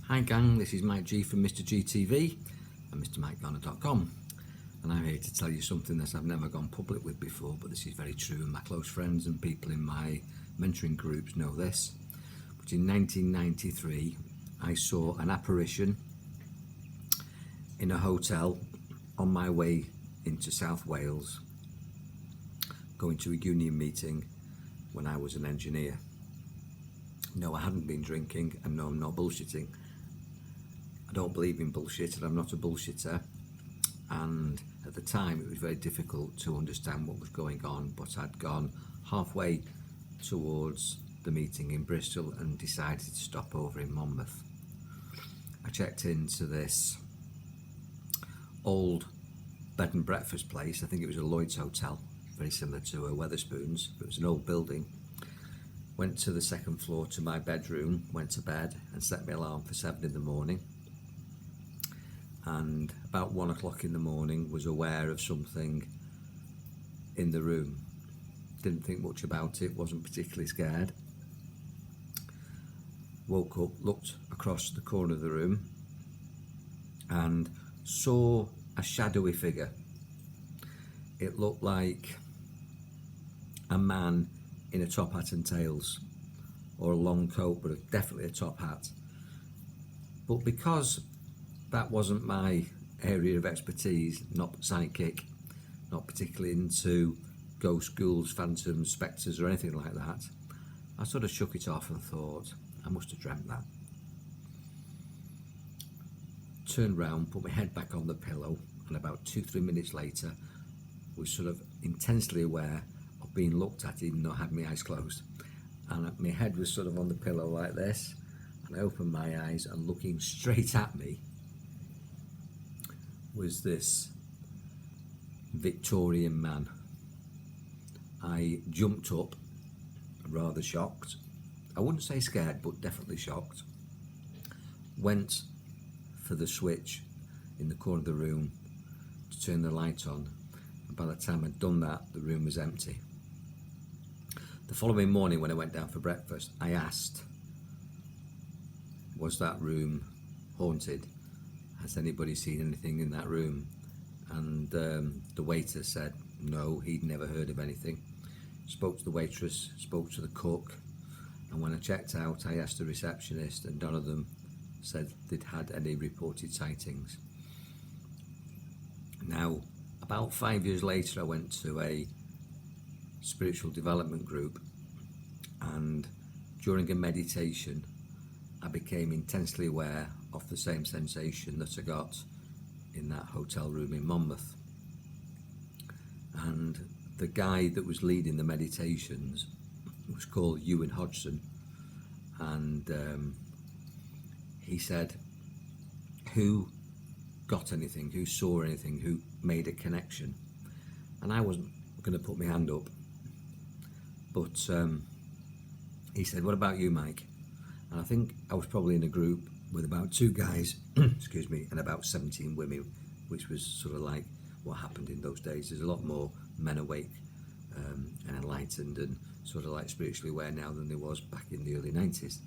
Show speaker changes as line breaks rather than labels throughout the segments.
Hi gang, this is Mike G from Mr G TV and MrMikeGarner.com, and I'm here to tell you something that I've never gone public with before, but this is very true, and my close friends and people in my mentoring groups know this. But in 1993 I saw an apparition in a hotel on my way into South Wales, going to a union meeting when I was an engineer. No, I hadn't been drinking, and no, I'm not bullshitting. I don't believe in bullshit, and I'm not a bullshitter. And at the time, it was very difficult to understand what was going on, but I'd gone halfway towards the meeting in Bristol and decided to stop over in Monmouth. I checked into this old bed and breakfast place. I think it was a Lloyd's Hotel, very similar to a Wetherspoons, but it was an old building. Went to the second floor to my bedroom, went to bed and set my alarm for 7 in the morning. And about 1 o'clock in the morning was aware of something in the room. Didn't think much about it, wasn't particularly scared. Woke up, looked across the corner of the room and saw a shadowy figure. It looked like a man in a top hat and tails, or a long coat, but definitely a top hat. But because that wasn't my area of expertise, not psychic, not particularly into ghost, ghouls, phantoms, spectres or anything like that, I sort of shook it off and thought, I must have dreamt that. Turned round, put my head back on the pillow, and about 2-3 minutes later was sort of intensely aware of being looked at, even though I had my eyes closed. And my head was sort of on the pillow like this, and I opened my eyes, and looking straight at me was this Victorian man. I jumped up, rather shocked. I wouldn't say scared, but definitely shocked. Went for the switch in the corner of the room to turn the light on, and by the time I'd done that, the room was empty. The following morning when I went down for breakfast, I asked, was that room haunted? Has anybody seen anything in that room? And the waiter said no, he'd never heard of anything. Spoke to the waitress, spoke to the cook, and when I checked out, I asked the receptionist, and none of them said they'd had any reported sightings. Now, about 5 years later, I went to a spiritual development group, and during a meditation, I became intensely aware of the same sensation that I got in that hotel room in Monmouth. And the guy that was leading the meditations was called Ewan Hodgson, and he said, who got anything, who saw anything, who made a connection? And I wasn't going to put my hand up, but he said, what about you, Mike? And I think I was probably in a group with about 2 guys, excuse me, and about 17 women, which was sort of like what happened in those days. There's a lot more men awake and enlightened and sort of like spiritually aware now than there was back in the early 90s.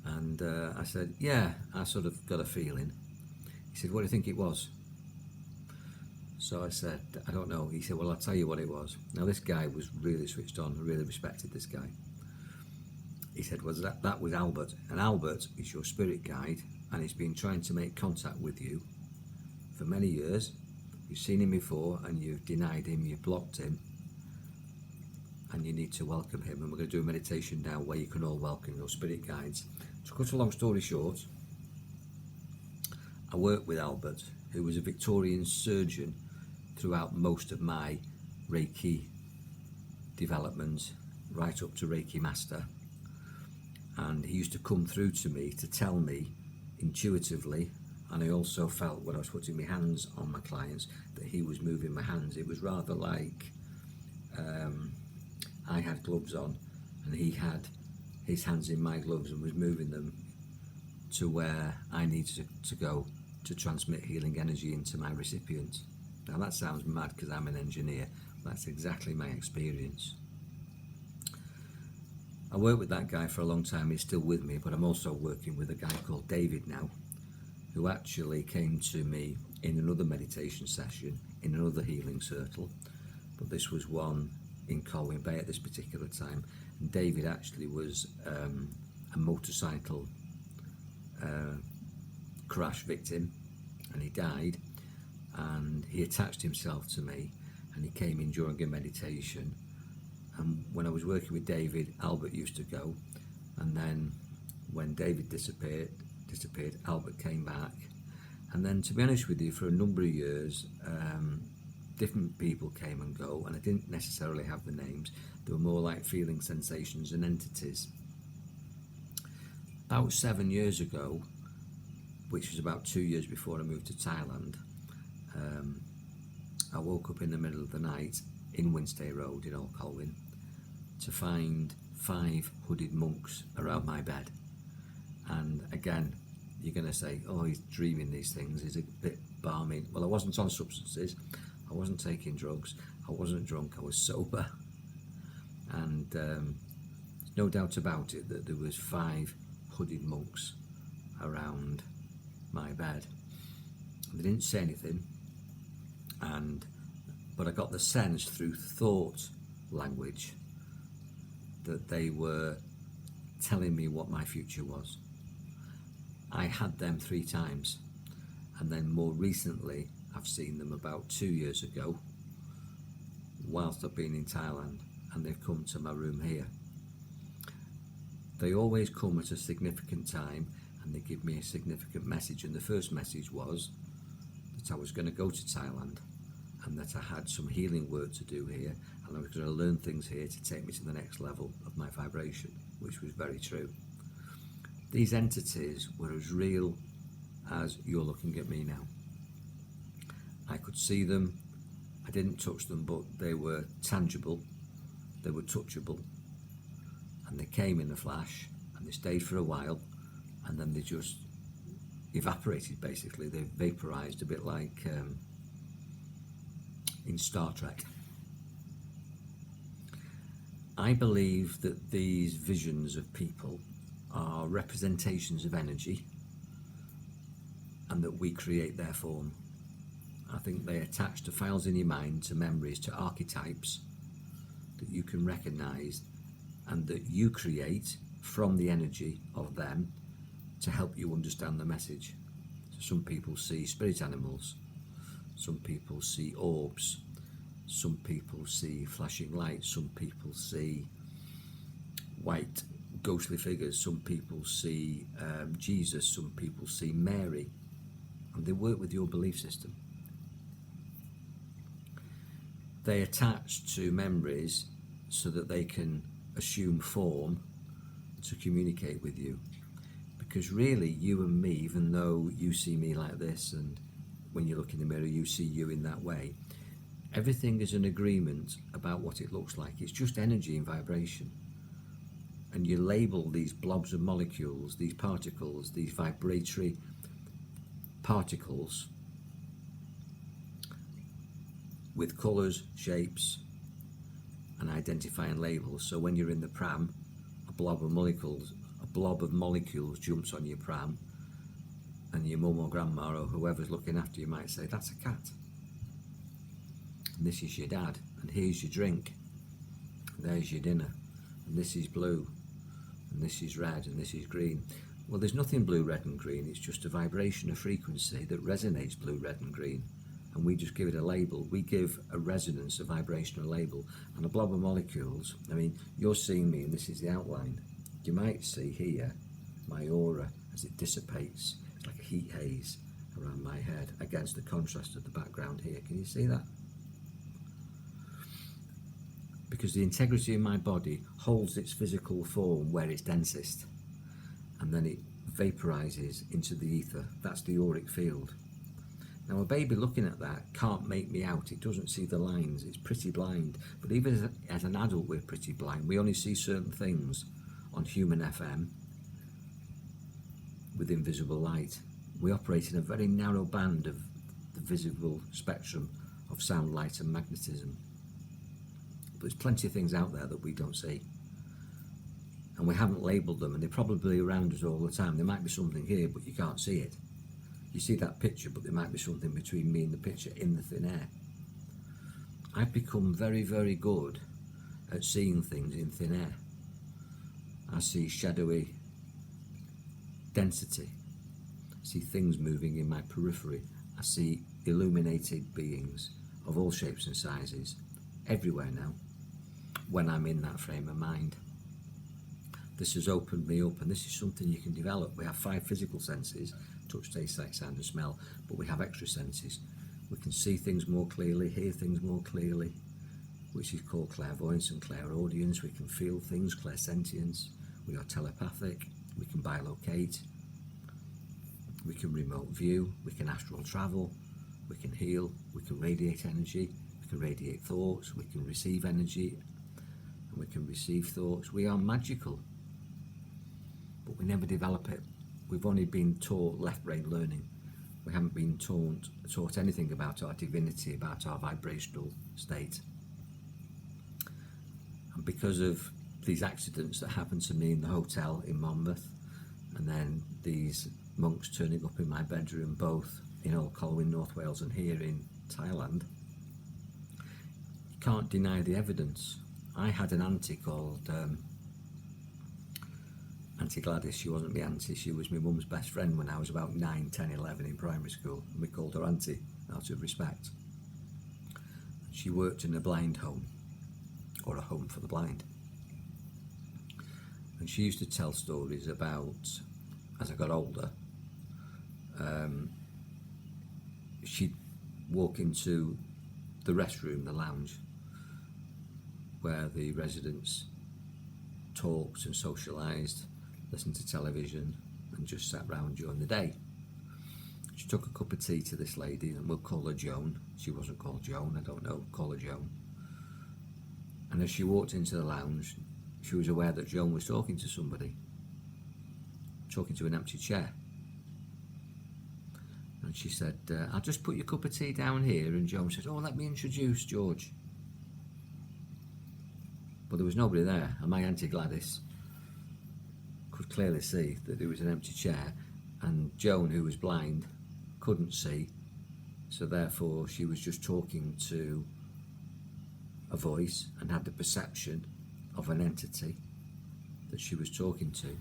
And I said, yeah, I sort of got a feeling. He said, what do you think it was? So I said, I don't know. He said, well, I'll tell you what it was. Now, this guy was really switched on. I really respected this guy. He said, well, that was Albert. And Albert is your spirit guide, and he's been trying to make contact with you for many years. You've seen him before, and you've denied him, you've blocked him, and you need to welcome him. And we're going to do a meditation now where you can all welcome your spirit guides. To cut a long story short, I worked with Albert, who was a Victorian surgeon throughout most of my Reiki development, right up to Reiki Master. And he used to come through to me to tell me intuitively, and I also felt when I was putting my hands on my clients that he was moving my hands. It was rather like I had gloves on and he had his hands in my gloves and was moving them to where I needed to go to transmit healing energy into my recipient. Now that sounds mad because I'm an engineer, but that's exactly my experience. I worked with that guy for a long time. He's still with me, but I'm also working with a guy called David now, who actually came to me in another meditation session, in another healing circle, but this was one in Colwyn Bay at this particular time. And David actually was a motorcycle crash victim, and he died, and he attached himself to me, and he came in during a meditation. And when I was working with David, Albert used to go, and then when David disappeared, Albert came back. And then, to be honest with you, for a number of years, different people came and go, and I didn't necessarily have the names. They were more like feeling, sensations and entities. About 7 years ago, which was about 2 years before I moved to Thailand, I woke up in the middle of the night in Winstay Road in Old Colwyn to find 5 hooded monks around my bed. And again, you're going to say, oh, he's dreaming these things, he's a bit balmy. Well, I wasn't on substances, I wasn't taking drugs, I wasn't drunk, I was sober. And there's no doubt about it that there was 5 hooded monks around my bed. They didn't say anything, but I got the sense through thought language that they were telling me what my future was. I had them 3 times, and then more recently I've seen them about 2 years ago whilst I've been in Thailand, and they've come to my room here. They always come at a significant time, and they give me a significant message, and the first message was that I was going to go to Thailand, and that I had some healing work to do here, and I was going to learn things here to take me to the next level of my vibration, which was very true. These entities were as real as you're looking at me now. I could see them, I didn't touch them, but they were tangible, they were touchable, and they came in a flash, and they stayed for a while, and then they just evaporated. Basically, they vaporized, a bit like in Star Trek. I believe that these visions of people are representations of energy, and that we create their form. I think they attach to files in your mind, to memories, to archetypes that you can recognize, and that you create from the energy of them to help you understand the message. So some people see spirit animals, some people see orbs, some people see flashing lights, some people see white ghostly figures, some people see Jesus, some people see Mary, and they work with your belief system. They attach to memories so that they can assume form to communicate with you. Because really, you and me, even though you see me like this, and when you look in the mirror you see you in that way, everything is an agreement about what it looks like. It's just energy and vibration. And you label these blobs of molecules, these particles, these vibratory particles, with colours, shapes, and identifying labels. So when you're in the pram, a blob of molecules jumps on your pram, and your mum or grandma or whoever's looking after you might say, that's a cat. And this is your dad, and here's your drink, and there's your dinner, and this is blue, and this is red, and this is green. Well, there's nothing blue, red and green. It's just a vibration, a frequency that resonates blue, red and green, and we just give it a label. We give a resonance, a vibration, a label. And a blob of molecules, I mean, you're seeing me and this is the outline. You might see here my aura as it dissipates. It's like a heat haze around my head against the contrast of the background here. Can you see that? Because the integrity of my body holds its physical form where it's densest, and then it vaporizes into the ether. That's the auric field. Now, a baby looking at that can't make me out. It doesn't see the lines. It's pretty blind. But even as an adult, we're pretty blind. We only see certain things on human FM with invisible light. We operate in a very narrow band of the visible spectrum of sound, light and magnetism. But there's plenty of things out there that we don't see. and we haven't labelled them, and they're probably around us all the time. There might be something here, but you can't see it. You see that picture, but there might be something between me and the picture in the thin air. I've become very, very good at seeing things in thin air. I see shadowy density. I see things moving in my periphery. I see illuminated beings of all shapes and sizes everywhere now when I'm in that frame of mind. This has opened me up, and this is something you can develop. We have 5 physical senses: touch, taste, sight, sound and smell, but we have extra senses. We can see things more clearly, hear things more clearly, which is called clairvoyance and clairaudience. We can feel things, clairsentience. We are telepathic. We can bilocate. We can remote view. We can astral travel. We can heal. We can radiate energy. We can radiate thoughts. We can receive energy, and we can receive thoughts. We are magical, but we never develop it. We've only been taught left brain learning. We haven't been taught anything about our divinity, about our vibrational state. And because of these accidents that happened to me in the hotel in Monmouth, and then these monks turning up in my bedroom, both in Old Colwyn, North Wales, and here in Thailand, you can't deny the evidence. I had an auntie called Auntie Gladys. She wasn't my auntie, she was my mum's best friend when I was about 9, 10, 11 in primary school, and we called her auntie out of respect. She worked in a blind home, or a home for the blind, and she used to tell stories about, as I got older, she'd walk into the restroom, the lounge, where the residents talked and socialised, listened to television, and just sat round during the day. She took a cup of tea to this lady, and we'll call her Joan. She wasn't called Joan, I don't know, call her Joan. And as she walked into the lounge, she was aware that Joan was talking to somebody, talking to an empty chair. And she said, I'll just put your cup of tea down here. And Joan said, oh, let me introduce George. But there was nobody there, and my Auntie Gladys could clearly see that there was an empty chair, and Joan, who was blind, couldn't see, so therefore she was just talking to a voice and had the perception of an entity that she was talking to.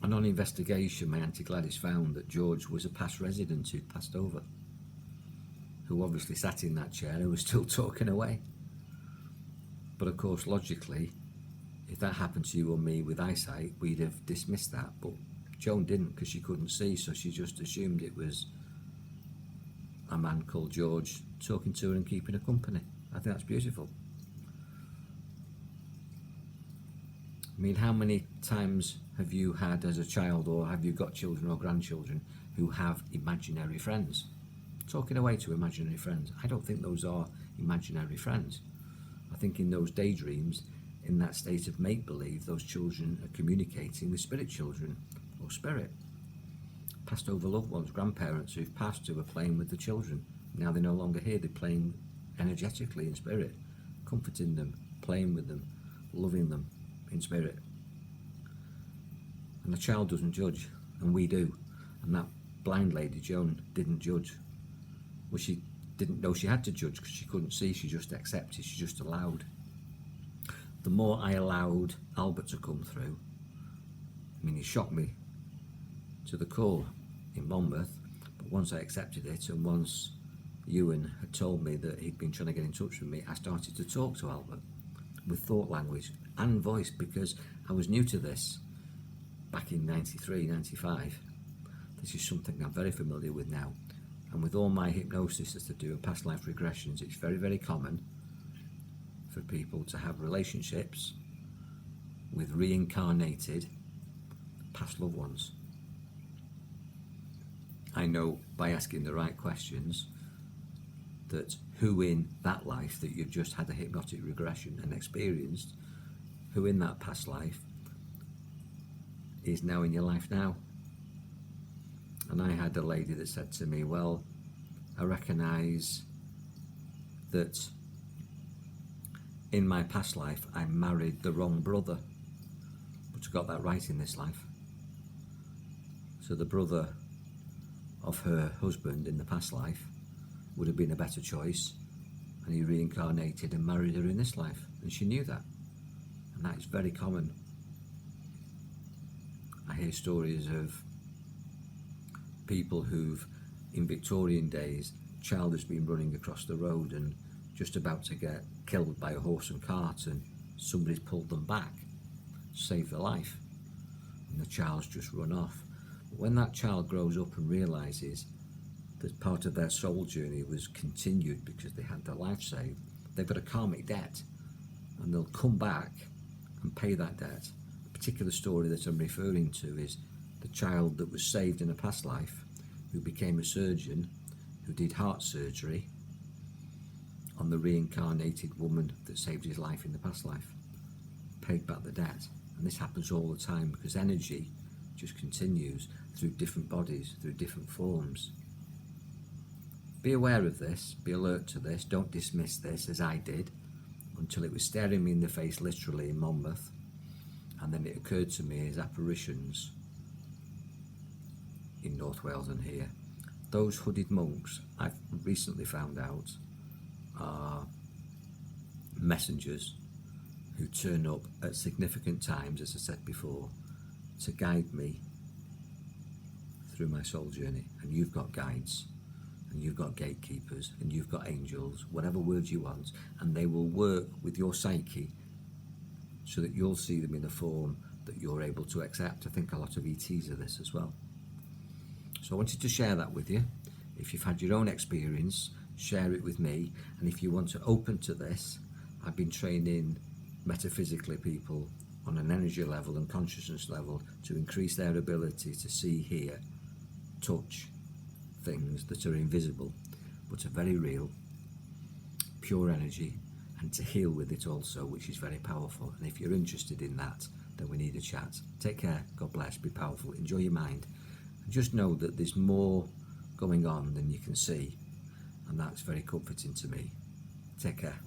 And on investigation, my Auntie Gladys found that George was a past resident who'd passed over, who obviously sat in that chair and was still talking away. But of course, logically, if that happened to you or me with eyesight, we'd have dismissed that. But Joan didn't, because she couldn't see, so she just assumed it was a man called George talking to her and keeping her company. I think that's beautiful. I mean, how many times have you had as a child, or have you got children or grandchildren who have imaginary friends? Talking away to imaginary friends. I don't think those are imaginary friends. I think in those daydreams, in that state of make-believe, those children are communicating with spirit children, or spirit. Passed over loved ones, grandparents who've passed, who are playing with the children. Now they're no longer here, they're playing energetically in spirit, comforting them, playing with them, loving them in spirit. And the child doesn't judge, and we do. And that blind lady, Joan, didn't judge. Well, she didn't know she had to judge because she couldn't see, she just accepted, she just allowed. The more I allowed Albert to come through, I mean, he shocked me to the core in Monmouth, but once I accepted it, and once Ewan had told me that he'd been trying to get in touch with me, I started to talk to Albert with thought language and voice, because I was new to this back in 93, 95. This is something I'm very familiar with now. And with all my hypnosis that I do and past life regressions, it's very, very common for people to have relationships with reincarnated past loved ones. I know by asking the right questions that who in that life that you've just had a hypnotic regression and experienced, who in that past life is now in your life now. And I had a lady that said to me, well, I recognise that in my past life I married the wrong brother, but I got that right in this life. So the brother of her husband in the past life would have been a better choice, and he reincarnated and married her in this life, and she knew that. And that is very common. I hear stories of people who've, in Victorian days, a child has been running across the road and just about to get killed by a horse and cart, and somebody's pulled them back, saved their life, and the child's just run off. But when that child grows up and realises that part of their soul journey was continued because they had their life saved, they've got a karmic debt, and they'll come back and pay that debt. The particular story that I'm referring to is the child that was saved in a past life, who became a surgeon, who did heart surgery on the reincarnated woman that saved his life in the past life, paid back the debt. And this happens all the time because energy just continues through different bodies, through different forms. Be aware of this, be alert to this, don't dismiss this as I did, until it was staring me in the face literally in Monmouth, and then it occurred to me as apparitions in North Wales and here. Those hooded monks, I've recently found out, are messengers who turn up at significant times, as I said before, to guide me through my soul journey. And you've got guides, and you've got gatekeepers, and you've got angels, whatever words you want, and they will work with your psyche so that you'll see them in a form that you're able to accept. I think a lot of ETs are this as well. So I wanted to share that with you. If you've had your own experience, share it with me. And if you want to open to this, I've been training metaphysically people on an energy level and consciousness level to increase their ability to see, hear, touch things that are invisible but are very real, pure energy, and to heal with it also, which is very powerful. And if you're interested in that, then we need a chat. Take care, God bless, be powerful, enjoy your mind, and just know that there's more going on than you can see, and that's very comforting to me. Take care.